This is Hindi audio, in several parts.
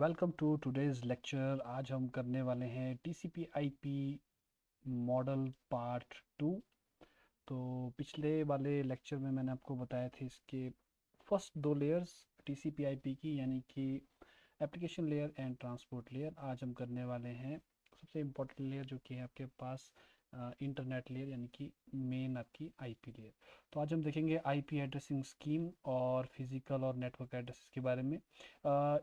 Welcome to today's lecture. आज हम करने वाले हैं TCP IP model part two. तो पिछले वाले लेक्चर में मैंने आपको बताया थे इसके फर्स्ट दो लेयर्स टीसीपी आईपी की, यानी कि application layer and transport layer. आज हम करने वाले हैं सबसे इम्पोर्टेंट लेयर जो कि है आपके पास इंटरनेट लेयर, यानी कि मेन आपकी आईपी लेयर। तो आज हम देखेंगे आईपी एड्रेसिंग स्कीम और फिजिकल और नेटवर्क एड्रेसेस के बारे में।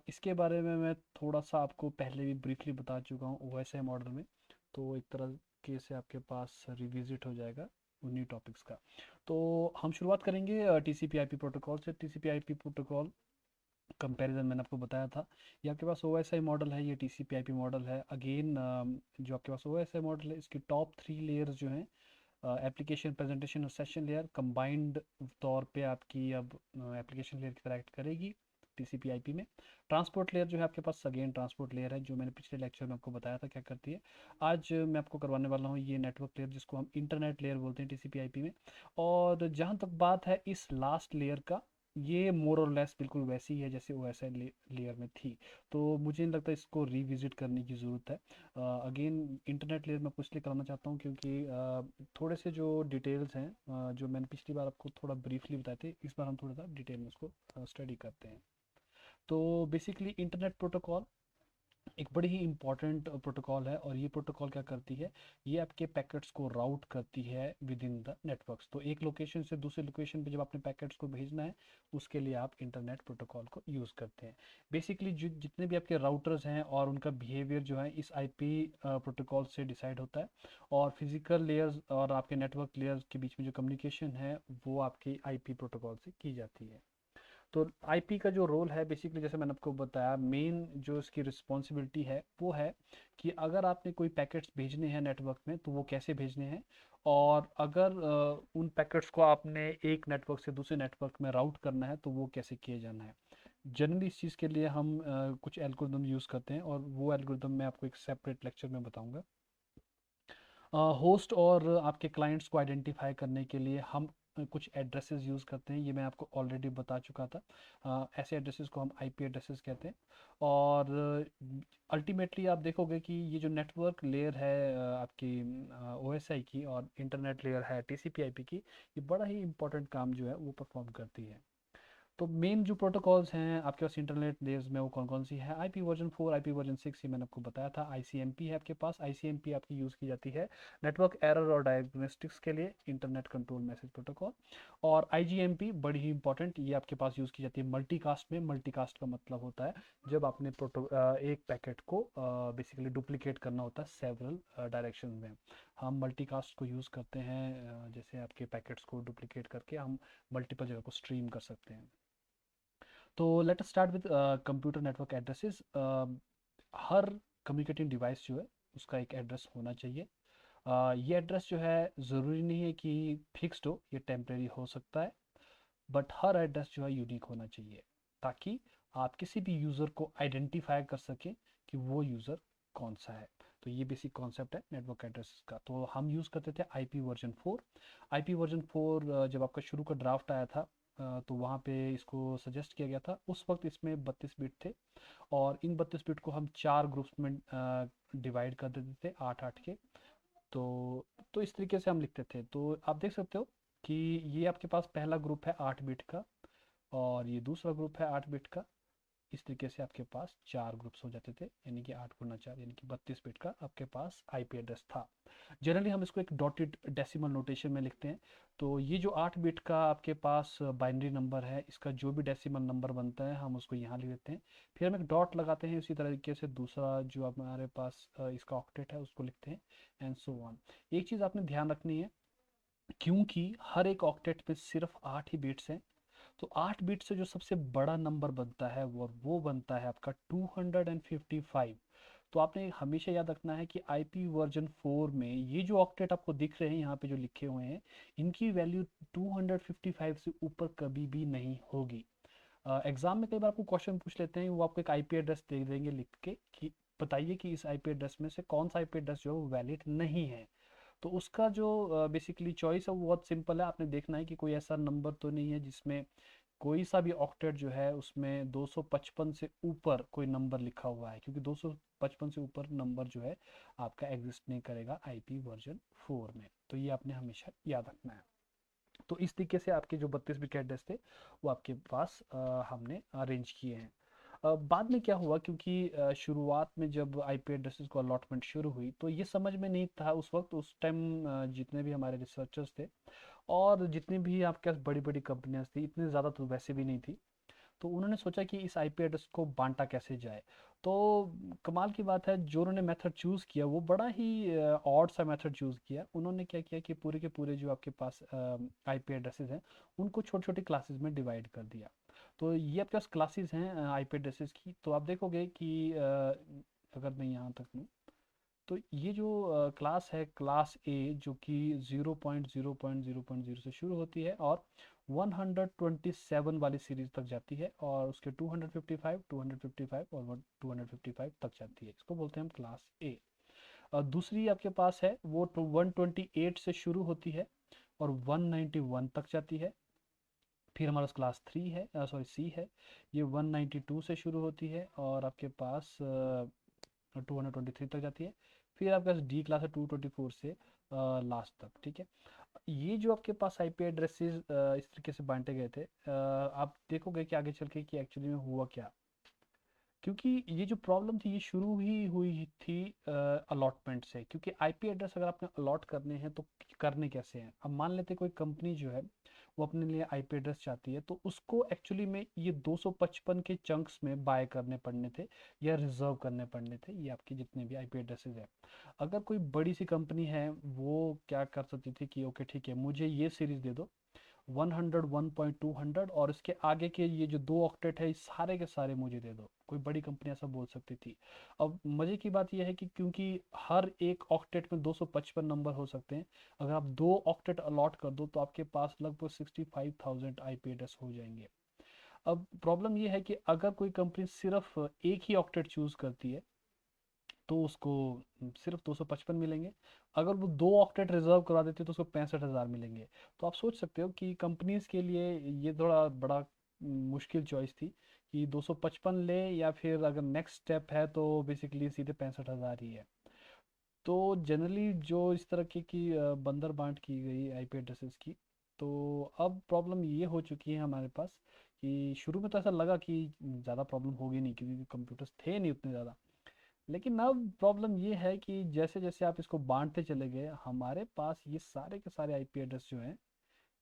इसके बारे में मैं थोड़ा सा आपको पहले भी ब्रीफली बता चुका हूँ ओएसआई मॉडल में, तो एक तरह के से आपके पास रिविजिट हो जाएगा उन्हीं टॉपिक्स का। तो हम शुरुआत करेंगे टीसीपी आईपी प्रोटोकॉल से। टीसीपी आईपी प्रोटोकॉल कंपैरिजन मैंने आपको बताया था। ये आपके पास ओएसआई मॉडल है, ये टीसीपी आईपी मॉडल है। अगेन जो आपके पास ओएसआई मॉडल है, इसकी टॉप थ्री लेयर्स जो हैं, एप्लीकेशन, प्रेजेंटेशन और सेशन लेयर, कंबाइंड तौर पे आपकी अब एप्लीकेशन लेयर की तरह एक्ट करेगी टीसीपी आईपी में। ट्रांसपोर्ट लेयर जो है आपके पास अगेन ट्रांसपोर्ट लेयर है, जो मैंने पिछले लेक्चर में आपको बताया था क्या करती है। आज मैं आपको करवाने वाला हूँ ये नेटवर्क लेयर, जिसको हम इंटरनेट लेयर बोलते हैं टीसीपी आईपी में। और जहाँ तक बात है इस लास्ट लेयर का, ये मोर और लेस बिल्कुल वैसी ही है जैसे ओएसआई लेयर में थी। तो मुझे नहीं लगता इसको रिविजिट करने की ज़रूरत है। अगेन इंटरनेट लेयर मैं आपको इसलिए कराना चाहता हूँ क्योंकि थोड़े से जो डिटेल्स हैं, जो मैंने पिछली बार आपको थोड़ा ब्रीफली बताए थे, इस बार हम थोड़ा सा डिटेल में उसको स्टडी करते हैं। तो बेसिकली इंटरनेट प्रोटोकॉल एक बड़ी ही इम्पॉर्टेंट प्रोटोकॉल है, और ये प्रोटोकॉल क्या करती है, ये आपके पैकेट्स को राउट करती है विद इन द नेटवर्क्स। तो एक लोकेशन से दूसरे लोकेशन पे जब आपने पैकेट्स को भेजना है, उसके लिए आप इंटरनेट प्रोटोकॉल को यूज़ करते हैं। बेसिकली जितने भी आपके राउटर्स हैं और उनका बिहेवियर जो है इस आईपी प्रोटोकॉल से डिसाइड होता है, और फिजिकल लेयर्स और आपके नेटवर्क लेयर्स के बीच में जो कम्युनिकेशन है वो आपकी आईपी प्रोटोकॉल से की जाती है। तो आईपी का जो रोल है, बेसिकली जैसे मैंने आपको बताया, मेन जो इसकी रिस्पॉन्सिबिलिटी है वो है कि अगर आपने कोई पैकेट्स भेजने हैं नेटवर्क में तो वो कैसे भेजने हैं, और अगर उन पैकेट्स को आपने एक नेटवर्क से दूसरे नेटवर्क में राउट करना है तो वो कैसे किए जाना है। जनरली इस चीज़ के लिए हम कुछ एल्गोरिदम यूज़ करते हैं, और वो एल्गोरिदम मैं आपको एक सेपरेट लेक्चर में बताऊंगा। होस्ट और आपके क्लाइंट्स को आइडेंटिफाई करने के लिए हम कुछ एड्रेसेस यूज़ करते हैं, ये मैं आपको ऑलरेडी बता चुका था। ऐसे एड्रेसेस को हम आईपी एड्रेसेस कहते हैं। और अल्टीमेटली आप देखोगे कि ये जो नेटवर्क लेयर है आपकी ओएसआई की, और इंटरनेट लेयर है टीसीपी आईपी की, ये बड़ा ही इंपॉर्टेंट काम जो है वो परफॉर्म करती है। तो मेन जो प्रोटोकॉल्स हैं आपके पास इंटरनेट लेयर्स में, वो कौन कौन सी है? आईपी वर्जन 4, आईपी वर्जन 6, ये मैंने आपको बताया था। आईसीएमपी है आपके पास। आईसीएमपी आपकी यूज़ की जाती है नेटवर्क एरर और डायग्नोस्टिक्स के लिए, इंटरनेट कंट्रोल मैसेज प्रोटोकॉल। और आईजीएमपी बड़ी ही इंपॉर्टेंट, ये आपके पास यूज़ की जाती है मल्टीकास्ट में। मल्टीकास्ट का मतलब होता है जब आपने एक पैकेट को बेसिकली डुप्लीकेट करना होता है सेवरल डायरेक्शन में, हम मल्टीकास्ट को यूज़ करते हैं। जैसे आपके पैकेट्स को डुप्लीकेट करके हम मल्टीपल जगह को स्ट्रीम कर सकते हैं। तो let us start with computer network addresses. Her communicating device जो है उसका एक एड्रेस होना चाहिए। ये एड्रेस जो है ज़रूरी नहीं है कि फिक्स्ड हो, ये टेम्परेरी हो सकता है, बट हर एड्रेस जो है यूनिक होना चाहिए, ताकि आप किसी भी यूज़र को आइडेंटिफाई कर सकें कि वो यूज़र कौन सा है। तो ये बेसिक कॉन्सेप्ट है नेटवर्क एड्रेस का। तो हम यूज़ करते थे आईपी वर्जन 4। आईपी वर्जन 4 जब आपका शुरू का ड्राफ्ट आया था, तो वहाँ पे इसको सजेस्ट किया गया था। उस वक्त इसमें 32 बिट थे, और इन 32 बिट को हम 4 ग्रुप्स में डिवाइड कर देते थे, 8 8 के। तो इस तरीके से हम लिखते थे। तो आप देख सकते हो कि ये आपके पास पहला ग्रुप है 8 बिट का, और ये दूसरा ग्रुप है 8 बिट का। इस तरीके से आपके पास 4 ग्रुप्स हो जाते थे, यानी कि 8 गुना 4 यानी कि 32 बिट का आपके पास आईपी एड्रेस था। जनरली हम इसको एक डॉटेड डेसिमल नोटेशन में लिखते हैं। तो ये जो 8 बिट का आपके पास बाइनरी नंबर है, इसका जो भी डेसिमल नंबर बनता है हम उसको यहाँ लिख देते हैं। फिर हम एक डॉट लगाते हैं, उसी तरीके से दूसरा जो हमारे पास इसका ऑक्टेट है उसको लिखते हैं, एंड सो ऑन। एक चीज़ आपने ध्यान रखनी है, क्योंकि हर एक ऑक्टेट में सिर्फ 8 ही बिट्स हैं, तो 8 बिट से जो सबसे बड़ा नंबर बनता है वो बनता है आपका 255। तो आपने हमेशा याद रखना है कि आईपी वर्जन 4 में ये जो ऑक्टेट आपको दिख रहे हैं यहाँ पे जो लिखे हुए हैं, इनकी वैल्यू 255 से ऊपर कभी भी नहीं होगी। एग्जाम में कई बार आपको क्वेश्चन पूछ लेते हैं, वो आपको एक आईपी एड्रेस दे देंगे लिख के कि बताइए कि इस आईपी एड्रेस में से कौन सा आईपी एड्रेस जो है वो वैलिड नहीं है। तो उसका जो बेसिकली चॉइस है वो बहुत सिंपल है। आपने देखना है कि कोई ऐसा नंबर तो नहीं है जिसमें कोई सा भी ऑक्टेट जो है उसमें 255 से ऊपर कोई नंबर लिखा हुआ है, क्योंकि 255 से ऊपर नंबर जो है आपका एग्जिस्ट नहीं करेगा आईपी वर्जन 4 में। तो ये आपने हमेशा याद रखना है। तो इस तरीके से आपके जो 32 बिट एड्रेस थे वो आपके पास हमने अरेंज किए हैं। बाद में क्या हुआ, क्योंकि शुरुआत में जब आईपी एड्रेसेस को अलॉटमेंट शुरू हुई तो ये समझ में नहीं था उस वक्त, उस टाइम जितने भी हमारे रिसर्चर्स थे और जितनी भी आपके पास बड़ी बड़ी कंपनियां थी, इतनी ज़्यादा तो वैसे भी नहीं थी। तो उन्होंने सोचा कि इस आईपी एड्रेस को बांटा कैसे जाए। तो कमाल की बात है, जो उन्होंने मेथड चूज़ किया वो बड़ा ही ऑड सा मेथड चूज़ किया। उन्होंने क्या किया कि पूरे के पूरे जो आपके पास आईपी एड्रेसेस हैं उनको छोटी छोटी क्लासेस में डिवाइड कर दिया। तो ये आपके पास क्लासेस हैं आईपी एड्रेसेस की। तो आप देखोगे कि अगर मैं यहाँ तक लूँ तो ये जो क्लास है, क्लास ए, जो कि 0.0.0.0 से शुरू होती है और 127 वाली सीरीज तक जाती है, और उसके 255, 255 और 255 तक जाती है, इसको बोलते हैं हम क्लास ए। दूसरी आपके पास है वो 128 से शुरू होती है और 191 तक जाती है। फिर हमारा क्लास थ्री है, सॉरी सी है, ये 192 से शुरू होती है और आपके पास 223 तक जाती है। फिर आपके पास डी क्लास है 224 से लास्ट तक, ठीक है। ये जो आपके पास आईपी एड्रेसेस इस तरीके से बांटे गए थे, आप देखोगे कि आगे चल के कि एक्चुअली में हुआ क्या। क्योंकि ये जो प्रॉब्लम थी ये शुरू ही हुई थी अलॉटमेंट से, क्योंकि आईपी एड्रेस अगर आपने अलॉट करने हैं तो करने कैसे हैं। अब मान लेते कोई कंपनी जो है वो अपने लिए आईपी एड्रेस चाहती है, तो उसको एक्चुअली में ये 255 के चंक्स में बाय करने पड़ने थे या रिजर्व करने पड़ने थे, ये आपके जितने भी आईपी एड्रेसेस हैं। अगर कोई बड़ी सी कंपनी है वो क्या कर सकती थी कि ओके ठीक है, मुझे ये सीरीज दे दो 100, 1.200 और इसके आगे के ये जो दो ऑक्टेट है, ये सारे के सारे मुझे दे दो। कोई बड़ी कंपनी ऐसा बोल सकती थी। अब मज़े की बात यह है कि क्योंकि हर एक ऑक्टेट में 255 नंबर हो सकते हैं, अगर आप दो ऑक्टेट अलॉट कर दो तो आपके पास लगभग 65,000 आईपी एड्रेस हो जाएंगे। अब प्रॉब्लम यह है कि अगर कोई कंपनी सिर्फ एक ही ऑक्टेट चूज करती है तो उसको सिर्फ 255 मिलेंगे। अगर वो दो ऑक्टेट रिजर्व करवा देती है तो उसको 65,000 मिलेंगे। तो आप सोच सकते हो कि कंपनीज के लिए ये थोड़ा बड़ा मुश्किल चॉइस थी कि 255 ले या फिर अगर नेक्स्ट स्टेप है तो बेसिकली सीधे 65,000 ही है। तो जनरली जो इस तरह की बंदर बांट की गई आईपी एड्रेसेस की, तो अब प्रॉब्लम ये हो चुकी है हमारे पास कि शुरू में तो ऐसा लगा कि ज़्यादा प्रॉब्लम होगी नहीं क्योंकि कंप्यूटर्स थे नहीं उतने ज़्यादा। लेकिन अब प्रॉब्लम ये है कि जैसे जैसे आप इसको बांटते चले गए, हमारे पास ये सारे के सारे आईपी एड्रेस जो हैं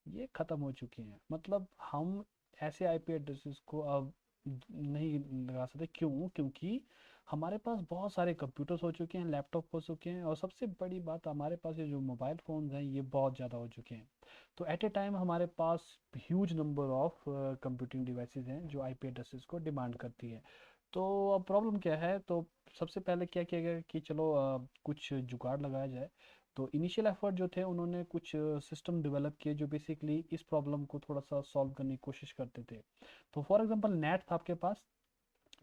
ये ख़त्म हो चुके हैं। मतलब हम ऐसे आईपी एड्रेसेस को अब नहीं लगा सकते। क्यों? क्योंकि हमारे पास बहुत सारे कंप्यूटर्स हो चुके हैं, लैपटॉप हो चुके हैं, और सबसे बड़ी बात हमारे पास ये जो मोबाइल फ़ोन्स हैं ये बहुत ज़्यादा हो चुके हैं। तो एट ए टाइम हमारे पास huge number of computing devices हैं जो आईपी एड्रेसेस को डिमांड करती है। तो अब प्रॉब्लम क्या है, तो सबसे पहले क्या किया गया कि चलो कुछ जुगाड़ लगाया जाए। तो इनिशियल एफर्ट जो थे उन्होंने कुछ सिस्टम डेवलप किए जो बेसिकली इस प्रॉब्लम को थोड़ा सा सॉल्व करने की कोशिश करते थे। तो फॉर एग्जांपल नेट था आपके पास।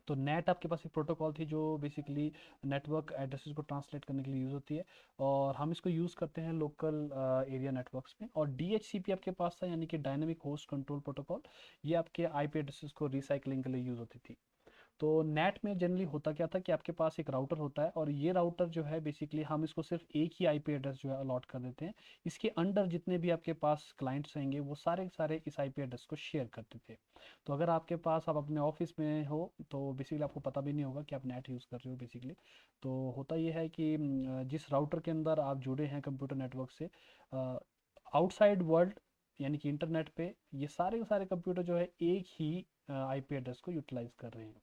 तो नेट आपके पास एक प्रोटोकॉल थी जो बेसिकली नेटवर्क एड्रेसेस को ट्रांसलेट करने के लिए यूज़ होती है, और हम इसको यूज़ करते हैं लोकल एरिया नेटवर्क्स में। और डीएचसीपी आपके पास था, यानी कि डायनेमिक होस्ट कंट्रोल प्रोटोकॉल। ये आपके आईपी एड्रेसेस को रिसाइकलिंग के लिए यूज़ होती थी। तो नेट में जनरली होता क्या था कि आपके पास एक राउटर होता है, और ये राउटर जो है बेसिकली हम इसको सिर्फ एक ही आईपी एड्रेस जो है अलॉट कर देते हैं। इसके अंडर जितने भी आपके पास क्लाइंट्स रहेंगे वो सारे के सारे इस आईपी एड्रेस को शेयर करते थे। तो अगर आपके पास आप अपने ऑफिस में हो तो बेसिकली आपको पता भी नहीं होगा कि आप नेट यूज़ कर रहे हो बेसिकली। तो होता ये है कि जिस राउटर के अंदर आप जुड़े हैं कंप्यूटर नेटवर्क से, आउटसाइड वर्ल्ड यानी कि इंटरनेट पे ये सारे के सारे कंप्यूटर जो है एक ही आईपी एड्रेस को यूटिलाइज कर रहे हैं।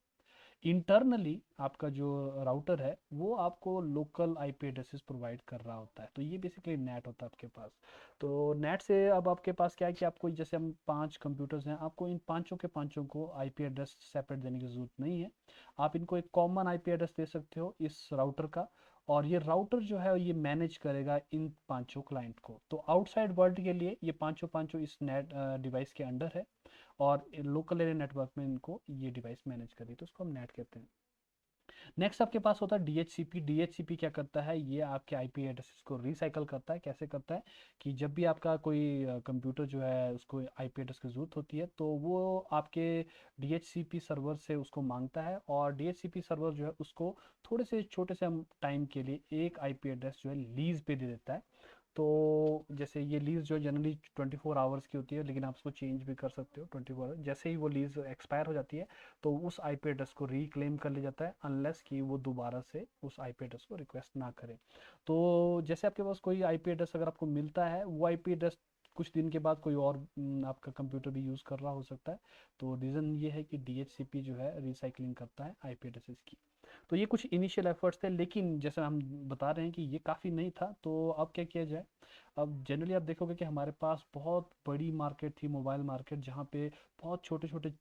इंटरनली आपका जो राउटर है वो आपको लोकल आईपी एड्रेसेस प्रोवाइड कर रहा होता है। तो ये बेसिकली नेट होता है आपके पास। तो नेट से अब आपके पास क्या है कि आपको, जैसे हम 5 कंप्यूटर्स हैं, आपको इन पांचों के पांचों को आईपी एड्रेस सेपरेट देने की ज़रूरत नहीं है। आप इनको एक कॉमन आईपी एड्रेस दे सकते हो इस राउटर का, और ये राउटर जो है ये मैनेज करेगा इन पांचों क्लाइंट को। तो आउटसाइड वर्ल्ड के लिए ये पांचों पांचों इस नेट डिवाइस के अंडर है, और लोकल एरिया नेटवर्क में इनको ये डिवाइस मैनेज कर रही है, तो उसको हम नेट कहते हैं। नेक्स्ट आपके पास होता है DHCP। DHCP क्या करता है, ये आपके आईपी एड्रेसेस को रिसाइकल करता है। कैसे करता है कि जब भी आपका कोई कंप्यूटर जो है उसको आईपी एड्रेस की ज़रूरत होती है, तो वो आपके DHCP सर्वर से उसको मांगता है, और DHCP सर्वर जो है उसको थोड़े से छोटे से टाइम के लिए एक आईपी एड्रेस जो है लीज पे दे देता है। तो जैसे ये लीज़ जो जनरली 24 आवर्स की होती है, लेकिन आप उसको चेंज भी कर सकते हो 24 आवर। जैसे ही वो लीज़ एक्सपायर हो जाती है, तो उस आईपी एड्रेस को रिक्लेम कर लिया जाता है, अनलेस कि वो दोबारा से उस आईपी एड्रेस को रिक्वेस्ट ना करे। तो जैसे आपके पास कोई आईपी एड्रेस अगर आपको मिलता है, वो आईपी एड्रेस कुछ दिन के बाद कोई और आपका कंप्यूटर भी यूज़ कर रहा हो सकता है। तो रीज़न ये है कि DHCP जो है रिसाइकलिंग करता है आईपी एड्रेसेस की। तो ये कुछ इनिशियल एफर्ट्स थे, लेकिन जैसे हम बता रहे हैं कि ये काफ़ी नहीं था, तो अब क्या किया जाए। अब जनरली आप देखोगे कि हमारे पास बहुत बड़ी मार्केट थी, मोबाइल मार्केट, जहाँ पे बहुत छोटे छोटे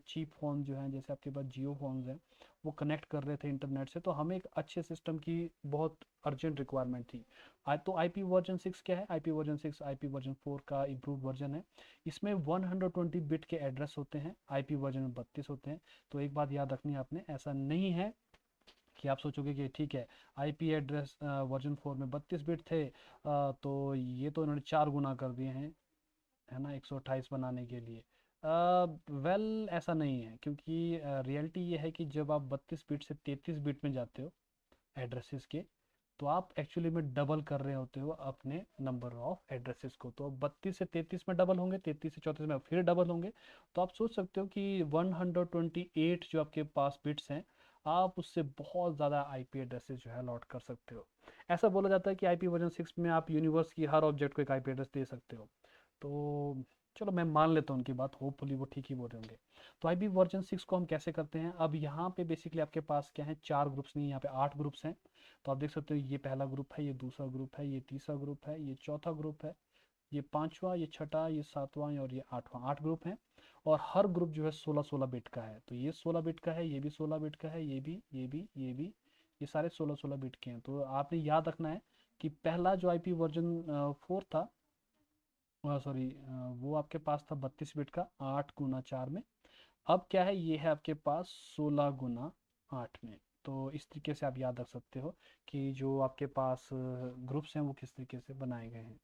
चीप फ़ोन जो हैं, जैसे आपके पास जियो फ़ोन्स हैं, वो कनेक्ट कर रहे थे इंटरनेट से। तो हमें एक अच्छे सिस्टम की बहुत अर्जेंट रिक्वायरमेंट थी। आज तो IP वर्जन 6 क्या है, IP वर्जन 6 IP वर्जन 4 का इम्प्रूव वर्जन है। इसमें 120 बिट के एड्रेस होते हैं, IP वर्जन में 32 होते हैं। तो एक बात याद रखनी है आपने, ऐसा नहीं है कि आप सोचोगे कि ठीक है, आईपी एड्रेस वर्जन 4 में 32 बिट थे, तो ये तो इन्होंने 4 गुना कर दिए हैं, है ना, 128 बनाने के लिए। वेल ऐसा नहीं है, क्योंकि रियलिटी ये है कि जब आप 32 बिट से 33 बिट में जाते हो एड्रेसेस के, तो आप एक्चुअली में डबल कर रहे होते हो अपने नंबर ऑफ एड्रेसेस को। तो अब 32 से 33 में डबल होंगे, 33 से 34 में फिर डबल होंगे। तो आप सोच सकते हो कि 128 जो आपके पास बिट्स हैं, आप उससे बहुत ज़्यादा आईपी एड्रेसेस जो है लॉट कर सकते हो। ऐसा बोला जाता है कि IP वर्जन 6 में आप यूनिवर्स की हर ऑब्जेक्ट को एक आईपी एड्रेस दे सकते हो। तो चलो मैं मान लेता हूँ उनकी बात, होपफुली वो ठीक ही बोल रहे होंगे। तो IP वर्जन 6 को हम कैसे करते हैं, अब यहाँ पे बेसिकली आपके पास क्या है, 4 ग्रुप्स नहीं, यहाँ पे 8 ग्रुप्स हैं। तो आप देख सकते हो, ये पहला ग्रुप है, ये दूसरा ग्रुप है, ये तीसरा ग्रुप है, ये चौथा ग्रुप है, ये पांचवा, ये छठा, ये सातवां और ये आठवां, 8 ग्रुप हैं। और हर ग्रुप जो है 16-16 बिट का है। तो ये 16 बिट का है, ये भी 16 बिट का है, ये भी, ये सारे 16-16 बिट के हैं। तो आपने याद रखना है कि पहला जो IP वर्जन 4 था, सॉरी, वो आपके पास था 32 बिट का, 8 गुना 4 में। अब क्या है, ये है आपके पास 16 गुना 8 में। तो इस तरीके से आप याद रख सकते हो कि जो आपके पास ग्रुप्स हैं वो किस तरीके से बनाए गए हैं।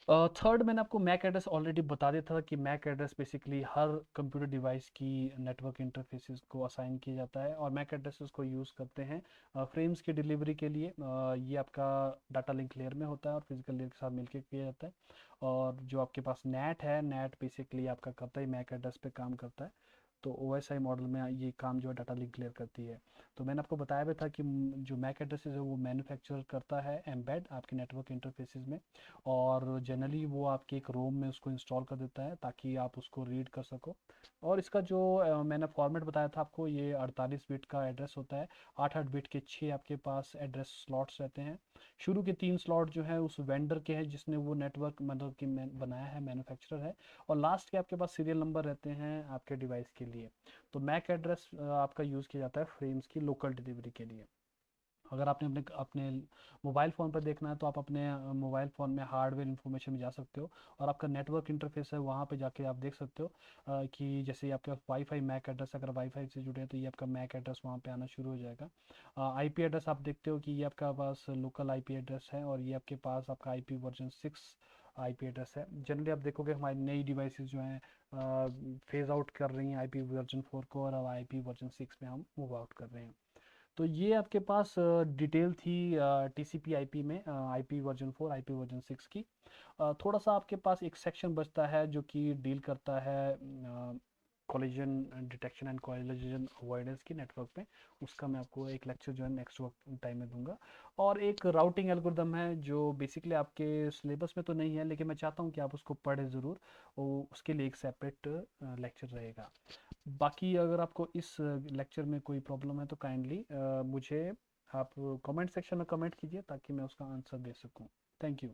थर्ड, मैंने आपको मैक एड्रेस ऑलरेडी बता दिया था कि मैक एड्रेस बेसिकली हर कंप्यूटर डिवाइस की नेटवर्क इंटरफेसेस को असाइन किया जाता है, और मैक एड्रेसेस को यूज़ करते हैं फ्रेम्स की डिलीवरी के लिए। ये आपका डाटा लिंक लेयर में होता है और फिजिकल लेयर के साथ मिलकर किया जाता है। और जो आपके पास नेट है, नेट बेसिकली आपका करता है मैक एड्रेस पे काम करता है। तो OSI मॉडल में ये काम जो है डाटा लिंक क्लियर करती है। तो मैंने आपको बताया भी था कि जो मैक एड्रेसेस है वो मैन्युफैक्चर करता है एम्बेड आपके नेटवर्क इंटरफेसेस में, और जनरली वो आपके एक रोम में उसको इंस्टॉल कर देता है ताकि आप उसको रीड कर सको। और इसका जो मैंने फॉर्मेट बताया था आपको, ये 48 बिट का एड्रेस होता है। 8-8 बिट के 6 आपके पास एड्रेस स्लॉट्स रहते हैं। शुरू के 3 स्लॉट जो है उस वेंडर के हैं जिसने वो नेटवर्क मतलब कि बनाया है, मैन्युफैक्चरर है। और लास्ट के आपके पास सीरियल नंबर रहते हैं आपके डिवाइस के लिए। तो मैक एड्रेस आपका यूज़ किया जाता है फ्रेम्स की लोकल डिलीवरी के लिए। अगर आपने अपने अपने मोबाइल फ़ोन पर देखना है, तो आप अपने मोबाइल फ़ोन में हार्डवेयर इन्फॉर्मेशन में जा सकते हो, और आपका नेटवर्क इंटरफेस है वहाँ पे जाके आप देख सकते हो कि जैसे आपके पास वाईफाई मैक एड्रेस, अगर वाईफाई से जुड़े हैं तो ये आपका मैक एड्रेस वहाँ पे आना शुरू हो जाएगा। आईपी एड्रेस आप देखते हो कि ये आपका पास लोकल आईपी एड्रेस है, और ये आपके पास आपका IP वर्जन 6 आईपी एड्रेस है। जनरली आप देखोगे हमारी नई डिवाइसेस जो हैं फेज आउट कर रही हैं IP वर्जन 4 को, और अब IP वर्जन 6 में हम मूव आउट कर रहे हैं। तो ये आपके पास डिटेल थी TCP/IP में IP वर्जन 4 IP वर्जन 6 की। थोड़ा सा आपके पास एक सेक्शन बचता है जो कि डील करता है collision detection and collision avoidance की नेटवर्क में। उसका मैं आपको एक लेक्चर जो है नेक्स्ट वक्त टाइम में दूंगा। और एक राउटिंग एल्गोरिदम है जो बेसिकली आपके सिलेबस में तो नहीं है, लेकिन मैं चाहता हूँ कि आप उसको पढ़ें ज़रूर, और उसके लिए एक सेपरेट लेक्चर रहेगा। बाकी अगर आपको इस लेक्चर में कोई प्रॉब्लम है तो काइंडली मुझे आप कमेंट सेक्शन में कमेंट कीजिए ताकि मैं उसका आंसर दे सकूं। Thank you.